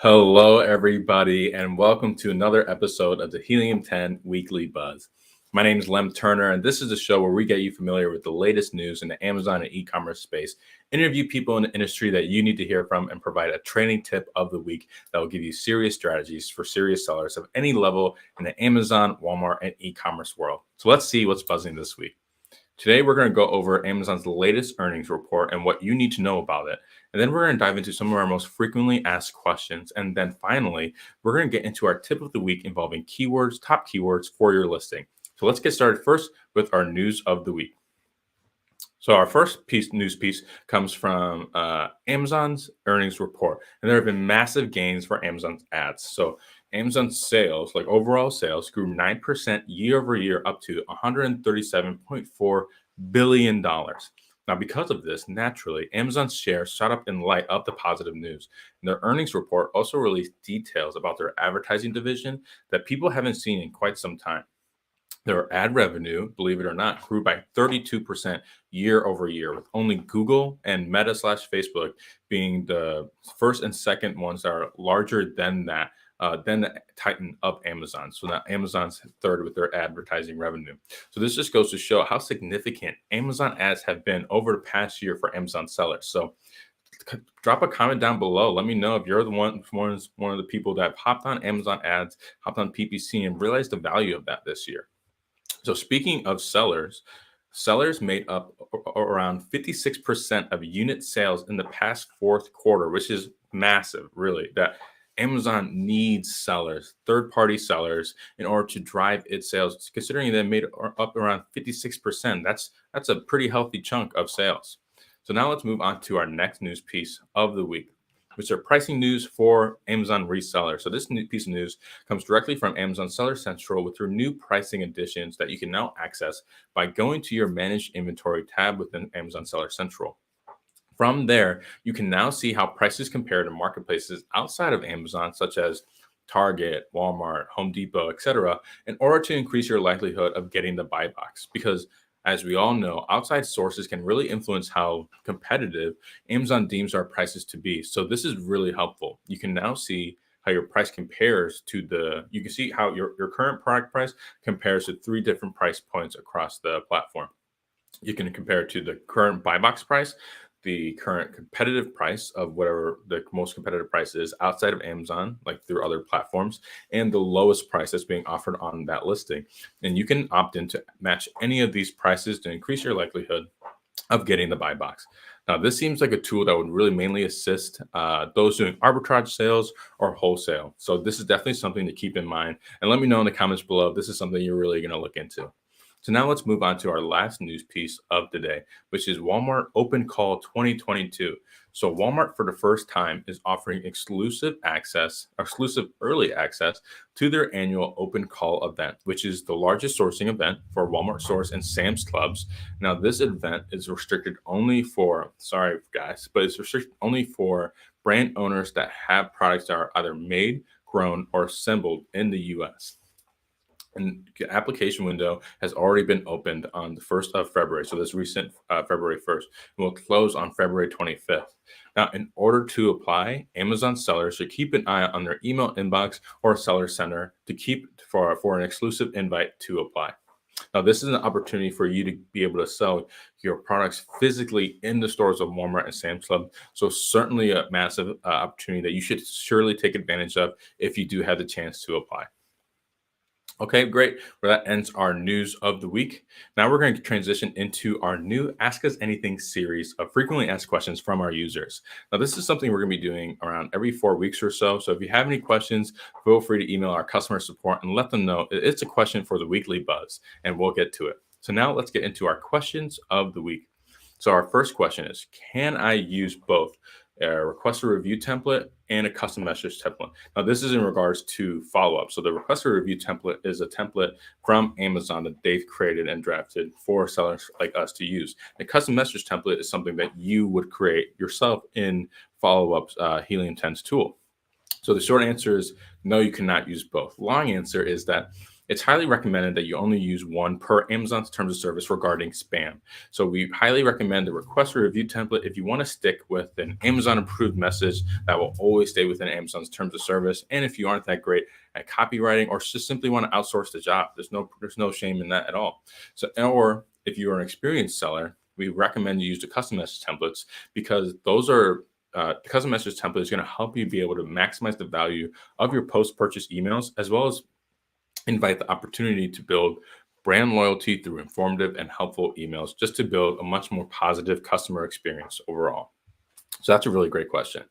Hello, everybody, and welcome to another episode of the Helium 10 Weekly Buzz. My name is Lem Turner, and this is a show where we get you familiar with the latest news in the Amazon and e-commerce space, interview people in the industry that you need to hear from, and provide a training tip of the week that will give you serious strategies for serious sellers of any level in the Amazon, Walmart, and e-commerce world. So let's see what's buzzing this week. Today, we're going to go over Amazon's latest earnings report and what you need to know about it. And then we're going to dive into some of our most frequently asked questions. And then finally, we're going to get into our tip of the week involving keywords, top keywords for your listing. So let's get started first with our news of the week. So our first news piece comes from Amazon's earnings report. And there have been massive gains for Amazon's ads. So Amazon's sales, like overall sales, grew 9% year over year up to $137.4 billion. Now, because of this, naturally, Amazon's shares shot up in light of the positive news. And their earnings report also released details about their advertising division that people haven't seen in quite some time. Their ad revenue, believe it or not, grew by 32% year over year, with only Google and Meta/Facebook being the first and second ones that are larger than that. Then the titan of Amazon. So now Amazon's third with their advertising revenue. So this just goes to show how significant Amazon ads have been over the past year for Amazon sellers. So drop a comment down below. Let me know if you're the one of the people that hopped on Amazon ads, hopped on PPC, and realized the value of that this year. So speaking of sellers made up around 56% of unit sales in the past fourth quarter, which is massive, really, that Amazon needs sellers, third-party sellers, in order to drive its sales. Considering they made up around 56%, that's a pretty healthy chunk of sales. So now let's move on to our next news piece of the week, which are pricing news for Amazon resellers. So this new piece of news comes directly from Amazon Seller Central with their new pricing additions that you can now access by going to your Managed Inventory tab within Amazon Seller Central. From there, you can now see how prices compare to marketplaces outside of Amazon, such as Target, Walmart, Home Depot, etc., in order to increase your likelihood of getting the buy box. Because as we all know, outside sources can really influence how competitive Amazon deems our prices to be. So this is really helpful. You can now see how your price compares to you can see how your current product price compares to 3 different price points across the platform. You can compare it to the current buy box price, the current competitive price of whatever the most competitive price is outside of Amazon, like through other platforms, and the lowest price that's being offered on that listing. And you can opt in to match any of these prices to increase your likelihood of getting the buy box. Now, this seems like a tool that would really mainly assist those doing arbitrage sales or wholesale. So this is definitely something to keep in mind. And let me know in the comments below if this is something you're really going to look into. So now let's move on to our last news piece of the day, which is Walmart Open Call 2022. So Walmart, for the first time, is offering exclusive early access to their annual Open Call event, which is the largest sourcing event for Walmart stores and Sam's Clubs. Now, this event is restricted only for, it's restricted only for brand owners that have products that are either made, grown, or assembled in the U.S. And the application window has already been opened on the 1st of February. So this recent February 1st will close on February 25th. Now, in order to apply, Amazon sellers should keep an eye on their email inbox or seller center to keep for an exclusive invite to apply. Now, this is an opportunity for you to be able to sell your products physically in the stores of Walmart and Sam's Club. So certainly a massive opportunity that you should surely take advantage of if you do have the chance to apply. Okay, great. Well, that ends our news of the week. Now we're going to transition into our new Ask Us Anything series of frequently asked questions from our users. Now, this is something we're going to be doing around every 4 weeks or so. So if you have any questions, feel free to email our customer support and let them know it's a question for the weekly buzz, and we'll get to it. So now let's get into our questions of the week. So our first question is, can I use both a request a review template and a custom message template? Now, this is in regards to follow-up. So the request a review template is a template from Amazon that they've created and drafted for sellers like us to use. A custom message template is something that you would create yourself in follow-up's Helium 10's tool. So the short answer is no, you cannot use both. Long answer is that it's highly recommended that you only use one per Amazon's terms of service regarding spam. So we highly recommend the request a review template if you want to stick with an Amazon approved message that will always stay within Amazon's terms of service. And if you aren't that great at copywriting or just simply want to outsource the job, there's no shame in that at all. So, or if you are an experienced seller, we recommend you use the custom message templates, because those are the custom message template is going to help you be able to maximize the value of your post-purchase emails, as well as invite the opportunity to build brand loyalty through informative and helpful emails, just to build a much more positive customer experience overall. So that's a really great question.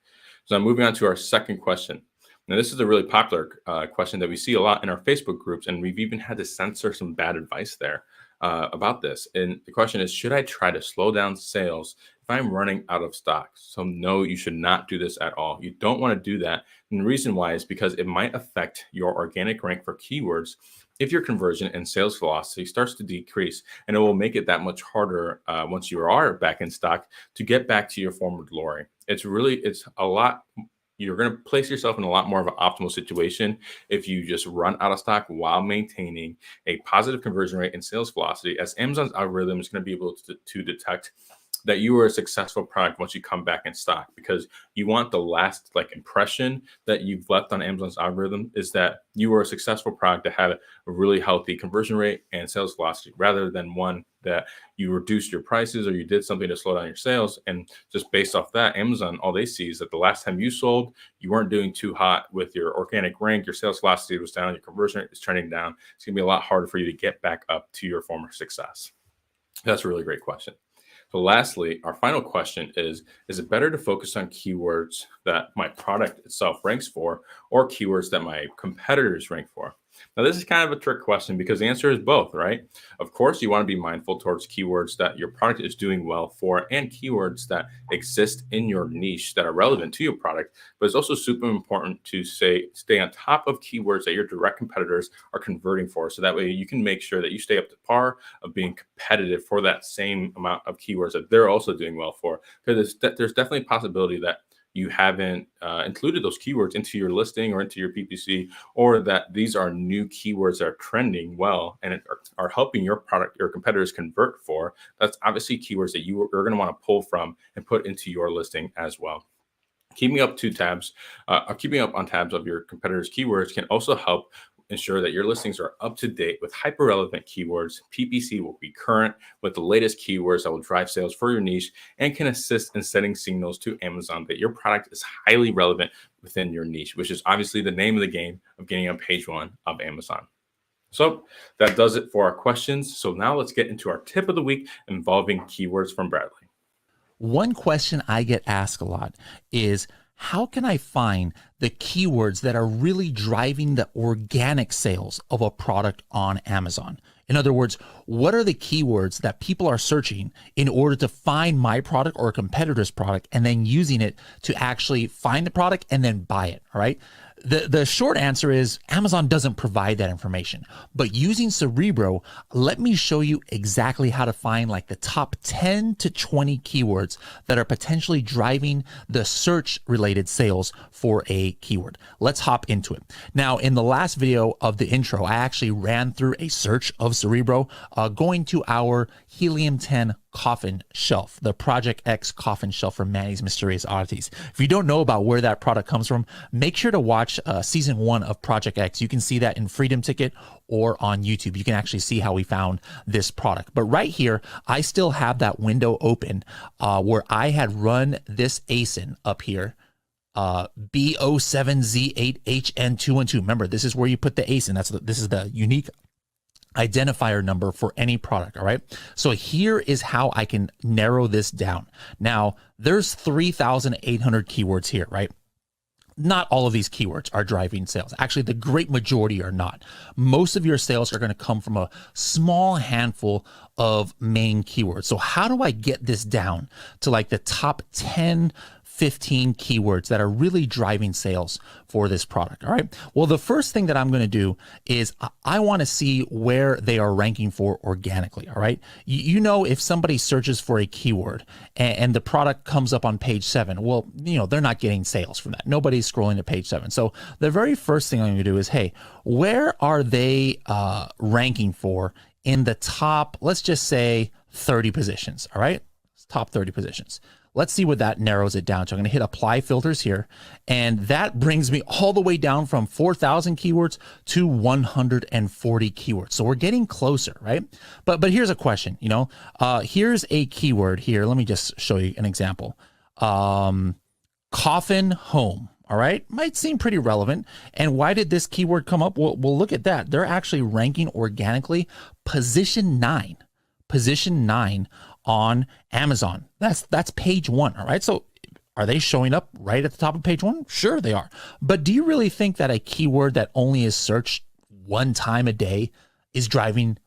So I'm moving on to our second question. Now, this is a really popular question that we see a lot in our Facebook groups, and we've even had to censor some bad advice there about this. And the question is, should I try to slow down sales if I'm running out of stock? So no, you should not do this at all. You don't want to do that. And the reason why is because it might affect your organic rank for keywords if your conversion and sales velocity starts to decrease, and it will make it that much harder once you are back in stock to get back to your former glory. It's a lot. You're going to place yourself in a lot more of an optimal situation if you just run out of stock while maintaining a positive conversion rate and sales velocity, as Amazon's algorithm is going to be able to detect that you are a successful product once you come back in stock, because you want the last impression that you've left on Amazon's algorithm is that you were a successful product that had a really healthy conversion rate and sales velocity, rather than one that you reduced your prices or you did something to slow down your sales. And just based off that, Amazon, all they see is that the last time you sold, you weren't doing too hot with your organic rank, your sales velocity was down, your conversion rate is trending down. It's gonna be a lot harder for you to get back up to your former success. That's a really great question. So lastly, our final question is it better to focus on keywords that my product itself ranks for, or keywords that my competitors rank for? Now, this is kind of a trick question, because the answer is both, right? Of course, you want to be mindful towards keywords that your product is doing well for, and keywords that exist in your niche that are relevant to your product. But it's also super important to stay on top of keywords that your direct competitors are converting for. So that way you can make sure that you stay up to par of being competitive for that same amount of keywords that they're also doing well for. Because there's definitely a possibility that you haven't included those keywords into your listing or into your PPC, or that these are new keywords that are trending well and are helping your product, your competitors convert for. That's obviously keywords that you're going to want to pull from and put into your listing as well. Keeping up on tabs of your competitors' keywords can also help ensure that your listings are up to date with hyper-relevant keywords. PPC will be current with the latest keywords that will drive sales for your niche, and can assist in sending signals to Amazon that your product is highly relevant within your niche, which is obviously the name of the game of getting on page one of Amazon. So that does it for our questions. So now let's get into our tip of the week involving keywords from Bradley. One question I get asked a lot is, how can I find the keywords that are really driving the organic sales of a product on Amazon? In other words, what are the keywords that people are searching in order to find my product or a competitor's product, and then using it to actually find the product and then buy it, all right? The short answer is Amazon doesn't provide that information, but using Cerebro, let me show you exactly how to find like the top 10 to 20 keywords that are potentially driving the search related sales for a keyword. Let's hop into it. Now, in the last video of the intro, I actually ran through a search of Cerebro, going to our Helium 10 coffin shelf, the Project X coffin shelf for Manny's Mysterious Oddities. If you don't know about where that product comes from, make sure to watch season 1 of Project X. You can see that in Freedom Ticket or on YouTube. You can actually see how we found this product. But right here, I still have that window open where I had run this ASIN up here, B07Z8HN212. Remember, this is where you put the ASIN. This is the unique identifier number for any product. All right. So here is how I can narrow this down. Now there's 3,800 keywords here, right? Not all of these keywords are driving sales. Actually, the great majority are not. Most of your sales are going to come from a small handful of main keywords. So how do I get this down to like the top 10, 15 keywords that are really driving sales for this product. All right. Well, the first thing that I'm going to do is I want to see where they are ranking for organically. All right. You know, if somebody searches for a keyword and the product comes up on page 7, well, you know, they're not getting sales from that. Nobody's scrolling to page 7. So the very first thing I'm going to do is, hey, where are they ranking for in the top, let's just say 30 positions. All right. Top 30 positions. Let's see what that narrows it down to. I'm going to hit apply filters here, and that brings me all the way down from 4,000 keywords to 140 keywords. So we're getting closer, right? But here's a question, you know, here's a keyword here. Let me just show you an example. Coffin home. All right. Might seem pretty relevant. And why did this keyword come up? Well, look at that. They're actually ranking organically position 9 on Amazon. That's page 1. All right. So are they showing up right at the top of page 1? Sure they are. But do you really think that a keyword that only is searched one time a day is driving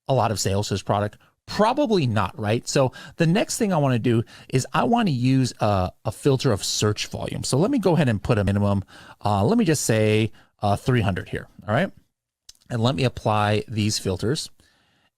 a lot of sales to this product? Probably not, right? So the next thing I want to do is I want to use a filter of search volume. So let me go ahead and put a minimum. Let me just say 300 here. All right. And let me apply these filters.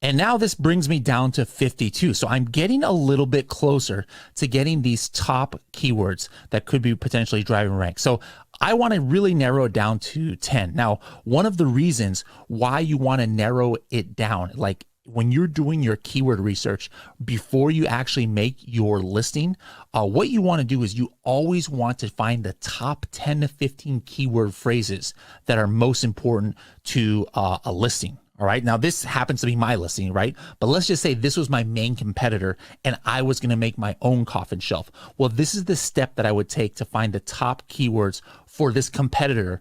And now this brings me down to 52. So I'm getting a little bit closer to getting these top keywords that could be potentially driving rank. So I want to really narrow it down to 10. Now, one of the reasons why you want to narrow it down, like when you're doing your keyword research before you actually make your listing, what you want to do is you always want to find the top 10 to 15 keyword phrases that are most important to a listing. All right. Now, this happens to be my listing, right? But let's just say this was my main competitor and I was going to make my own coffin shelf. Well, this is the step that I would take to find the top keywords for this competitor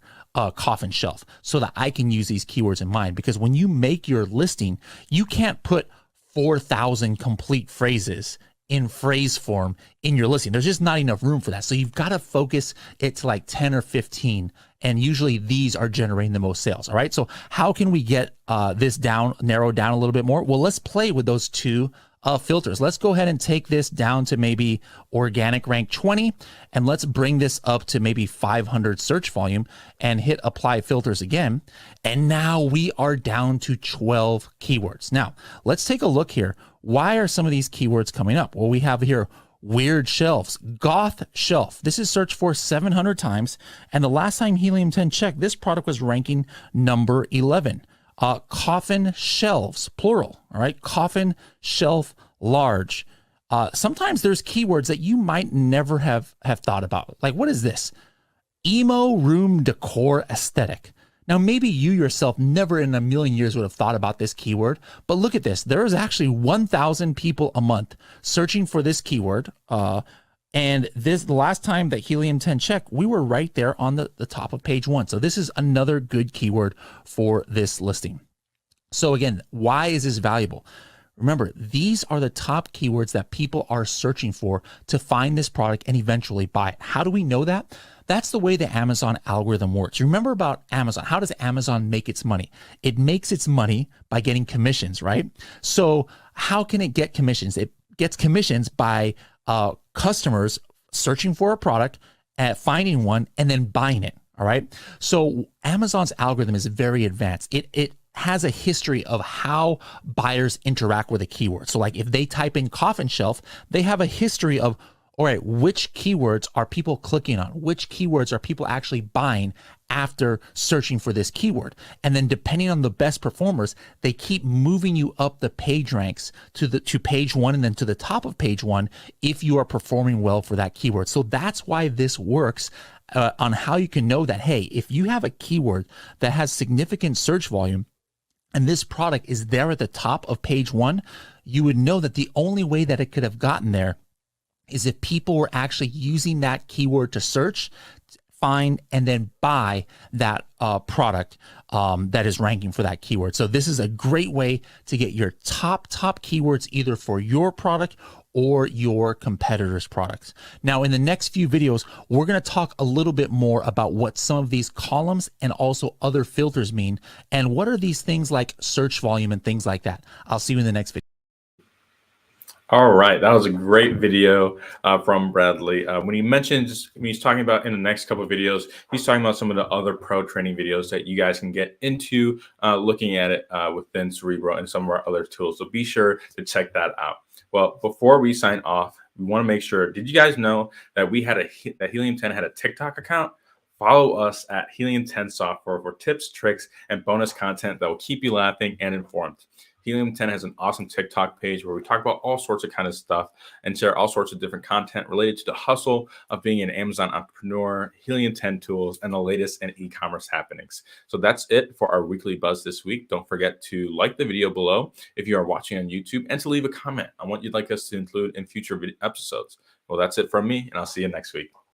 coffin shelf so that I can use these keywords in mind. Because when you make your listing, you can't put 4,000 complete phrases in phrase form in your listing. There's just not enough room for that. So you've got to focus it to like 10 or 15. And usually these are generating the most sales. All right. So how can we get this down, narrowed down a little bit more? Well, let's play with those two filters. Let's go ahead and take this down to maybe organic rank 20. And let's bring this up to maybe 500 search volume and hit apply filters again. And now we are down to 12 keywords. Now let's take a look here. Why are some of these keywords coming up? Well, we have here weird shelves, goth shelf. This is searched for 700 times. And the last time Helium 10 checked, this product was ranking number 11. Coffin shelves, plural. All right. Coffin shelf, large. Sometimes there's keywords that you might never have thought about. Like, what is this? Emo room decor aesthetic. Now, maybe you yourself never in a million years would have thought about this keyword, but look at this. There is actually 1,000 people a month searching for this keyword. And the last time that Helium 10 checked, we were right there on the top of page 1. So this is another good keyword for this listing. So again, why is this valuable? Remember, these are the top keywords that people are searching for to find this product and eventually buy it. How do we know that? That's the way the Amazon algorithm works. Remember about Amazon. How does Amazon make its money? It makes its money by getting commissions, right? So how can it get commissions? It gets commissions by customers searching for a product, finding one, and then buying it, all right? So Amazon's algorithm is very advanced. It has a history of how buyers interact with a keyword. So like if they type in coffin shelf, they have a history of, all right, which keywords are people clicking on? Which keywords are people actually buying after searching for this keyword? And then depending on the best performers, they keep moving you up the page ranks to page 1 and then to the top of page 1 if you are performing well for that keyword. So that's why this works on how you can know that, hey, if you have a keyword that has significant search volume and this product is there at the top of page 1, you would know that the only way that it could have gotten there is if people were actually using that keyword to search, find, and then buy that product that is ranking for that keyword. So this is a great way to get your top keywords either for your product or your competitors' products. Now, in the next few videos, we're going to talk a little bit more about what some of these columns and also other filters mean, and what are these things like search volume and things like that. I'll see you in the next video. All right, that was a great video from Bradley. When he mentions, when he's talking about in the next couple of videos, he's talking about some of the other pro training videos that you guys can get into looking at it within Cerebro and some of our other tools. So be sure to check that out. Well, before we sign off, we want to make sure, did you guys know that that Helium 10 had a TikTok account? Follow us at Helium 10 Software for tips, tricks, and bonus content that will keep you laughing and informed. Helium 10 has an awesome TikTok page where we talk about all sorts of kind of stuff and share all sorts of different content related to the hustle of being an Amazon entrepreneur, Helium 10 tools, and the latest in e-commerce happenings. So that's it for our weekly buzz this week. Don't forget to like the video below if you are watching on YouTube and to leave a comment on what you'd like us to include in future episodes. Well, that's it from me, and I'll see you next week.